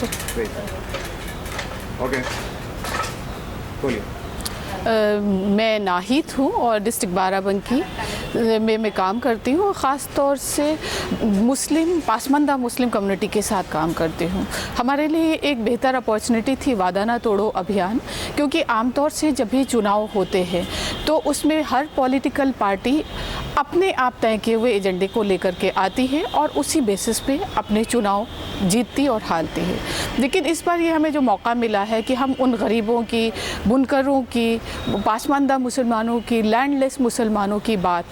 Sir. Okay, बोलिए। मैं नाहिद हूँ और डिस्ट्रिक्ट बाराबंकी में मैं काम करती हूँ। ख़ास तौर से मुस्लिम पासमानदा मुस्लिम कम्युनिटी के साथ काम करती हूँ। हमारे लिए एक बेहतर अपॉर्चुनिटी थी वादा ना तोड़ो अभियान, क्योंकि आमतौर से जब भी चुनाव होते हैं तो उसमें हर पॉलिटिकल पार्टी अपने आप तय किए हुए एजेंडे को लेकर के आती है और उसी बेसिस पे अपने चुनाव जीतती और हारती है। लेकिन इस बार ये हमें जो मौका मिला है कि हम उन गरीबों की, बुनकरों की, पासमानदा मुसलमानों की, लैंडलेस मुसलमानों की बात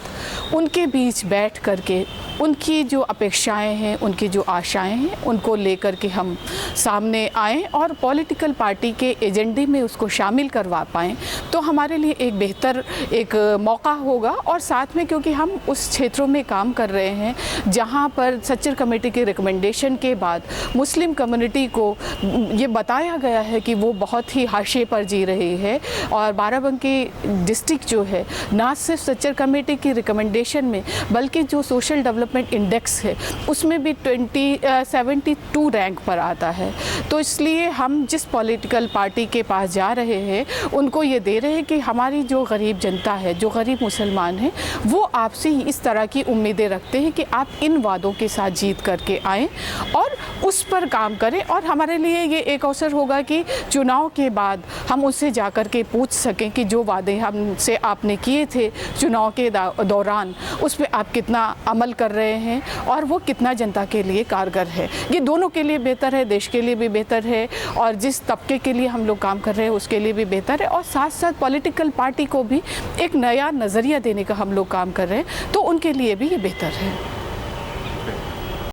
उनके बीच बैठ करके उनकी जो अपेक्षाएं हैं, उनकी जो आशाएं हैं, उनको लेकर के हम सामने आएँ और पॉलिटिकल पार्टी के एजेंडे में उसको शामिल करवा पाएँ, तो हमारे लिए एक बेहतर एक मौका होगा। और साथ में क्योंकि हम उस क्षेत्रों में काम कर रहे हैं जहां पर सच्चर कमेटी के रिकमेंडेशन के बाद मुस्लिम कम्युनिटी को ये बताया गया है कि वो बहुत ही हाशिए पर जी रही है, और बाराबंकी डिस्ट्रिक्ट जो है ना सिर्फ सच्चर कमेटी की रिकमेंडेशन में बल्कि जो सोशल डेवलपमेंट इंडेक्स है उसमें भी 72 रैंक पर आता है। तो इसलिए हम जिस पॉलिटिकल पार्टी के पास जा रहे हैं उनको ये दे रहे हैं कि हमारी जो गरीब जनता है, जो गरीब मुसलमान हैं, वो आपसे इस तरह की उम्मीदें रखते हैं कि आप इन वादों के साथ जीत करके आएँ और उस पर काम करें। और हमारे लिए ये एक अवसर होगा कि चुनाव के बाद हम उससे जा कर के पूछ सकें कि जो वादे हमसे आपने किए थे चुनाव के दौरान उस पर आप कितना अमल कर रहे हैं और वो कितना जनता के लिए कारगर है। ये दोनों के लिए बेहतर है, देश के लिए भी बेहतर है और जिस तबके के लिए हम लोग काम कर रहे हैं उसके लिए भी बेहतर है, और साथ साथ पॉलिटिकल पार्टी को भी एक नया नज़रिया देने का हम लोग काम कर रहे हैं, तो उनके लिए भी ये बेहतर है।